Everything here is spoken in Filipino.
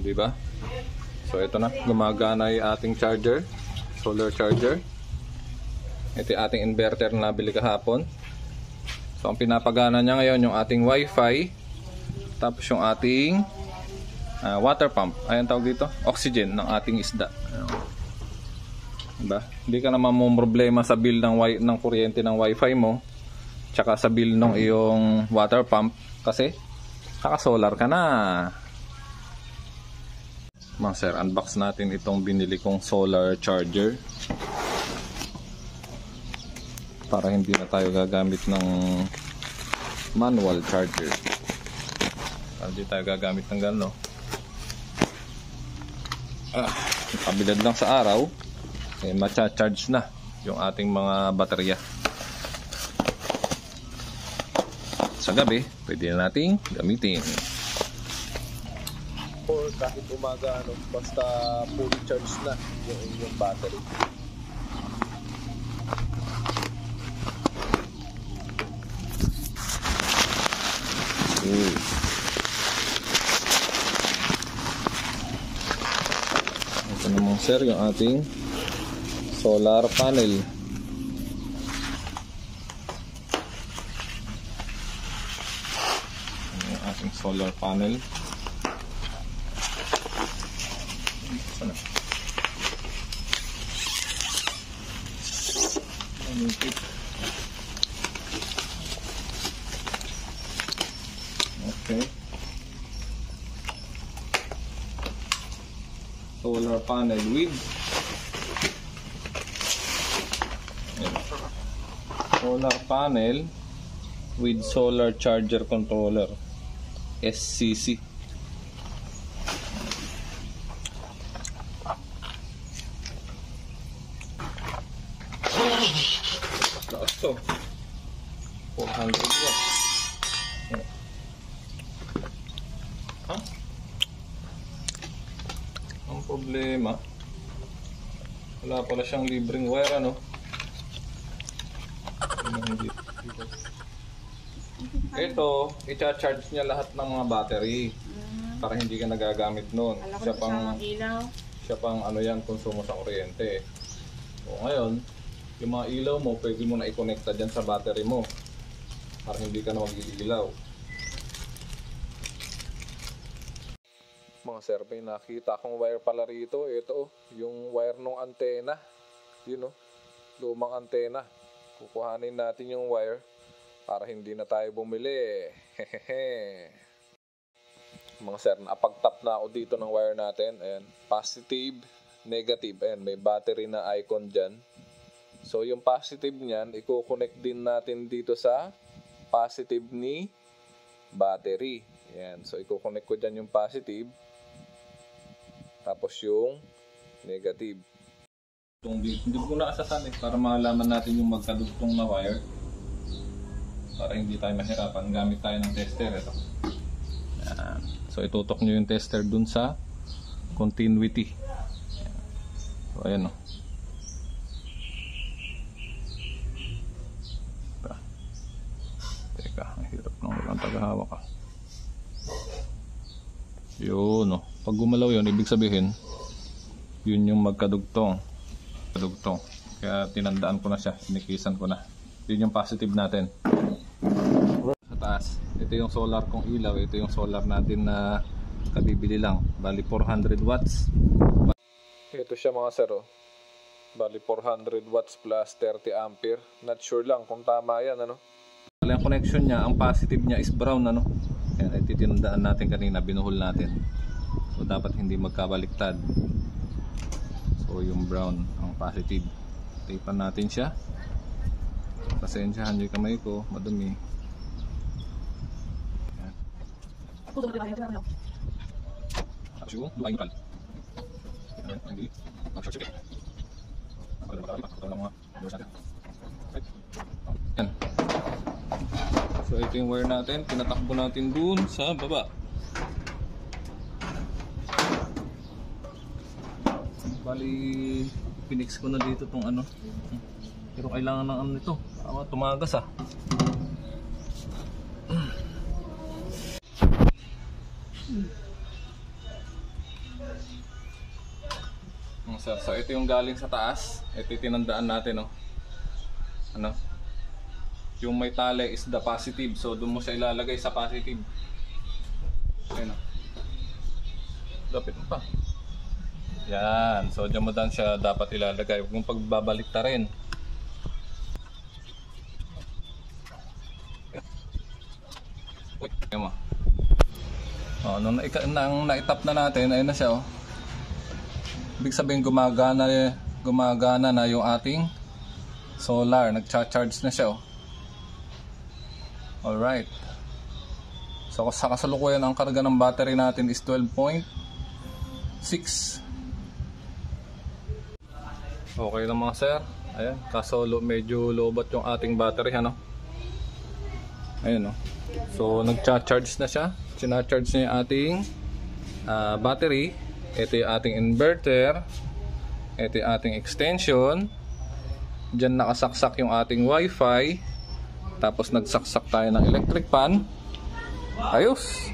di ba? So ito na, gumagana yung ating charger, solar charger. Ito yung ating inverter na nabili kahapon. So ang pinapagana niya ngayon yung ating wifi, tapos yung ating water pump, ayan tawag dito, oxygen ng ating isda. Diba? Hindi ka naman mo problema sa bill ng kuryente ng wifi mo, tsaka sa bill ng iyong water pump, kasi naka-solar ka na. Mga sir, unbox natin itong binili kong solar charger para hindi na tayo gagamit ng manual charger. Para hindi tayo gagamit ng gano'n. Kabilad lang sa araw, matcha-charge na yung ating mga baterya. Sa gabi, pwede na nating gamitin. Or kahit umaga, basta fully charged na yung battery. Ito naman sir, yung ating solar panel. Yung ating solar panel. Sana. Okay. Solar panel with solar charger controller, SCC. Lakas to, 400 watts. Ang problema, wala pala siyang libreng wire, ano? Ito, i-charge niya lahat ng mga battery para hindi ka nagagamit nun. Siya pang ano yan, konsumo sa kuryente. O ngayon, yung mga ilaw mo, pwede mo na i-connecta dyan sa battery mo para hindi ka na mag-iilaw. Mga sir, may nakita akong wire pala rito. Ito, yung wire ng antena. Yun o, lumang antena. Kukuhanin natin yung wire para hindi na tayo bumili. Mga sir, napag-tap na ako dito ng wire natin. Ayan, positive, negative. Ayan, may battery na icon dyan. So yung positive niyan, i-connect din natin dito sa positive ni battery. Ayan, so i-connect ko dyan yung positive, tapos yung negative. Hindi ko na asasan para malaman natin yung magkadugtong na wire, para hindi tayo mahirapan. Gamit tayo ng tester. Ito. Ayan. So itutok nyo yung tester dun sa continuity. Ayan. So ayan o. Teka, hirap nang walang tagahawak ka. Yun o. Pag gumalaw yun, ibig sabihin yun yung magkadugtong. Kaya tinandaan ko na siya, inikisan ko na. Yun yung positive natin. Sa taas, ito yung solar kong ilaw. Ito yung solar natin na kabibili lang. Bali 400 watts. Ito siya mga sir, oh. Bali 400 watts plus 30 ampere. Not sure lang kung tama yan, ano. Bali ang connection niya, ang positive niya is brown, ano. Yan, ito tinandaan natin kanina, binuhol natin. So dapat hindi magkabaliktad. So yung brown ang positive. Tapan natin siya. Pasensyahan yung kamay ko, madumi. Ayan. Tapos yung lupa yung kal. Ayan, hindi. Mag-short circuit. Ayan. So ito yung wire natin. Tinatakbo natin dun sa baba. Bali, pinix ko na dito tong ano. Pero kailangan ng ano nito. Tumagas ah. Sir, so ito yung galing sa taas. Ito yung tinandaan natin, no? Ano? Yung may tali is the positive. So doon mo siya ilalagay sa positive. Ayun, no? Lapit mo pa. Yan. So dyan mo dan siya dapat ilalagay. Huwag mong pagbabalik ta rin. Ayun mo. Oh, nung na-tap na natin, ayun na siya, oh. Ibig sabihin gumagana na yung ating solar, nagcha-charge na siya, oh. Alright. So sa kasalukuyan ang karga ng battery natin is 12.6. Okay lang mga sir. Ayan, kaso medyo lobat yung ating battery, ano. Ayun, oh. So nagcha-charge na siya. Sina-charge niya yung ating battery. Ito yung ating inverter. Ito yung ating extension. Diyan nakasaksak yung ating wifi. Tapos nagsaksak tayo ng electric fan. Ayos.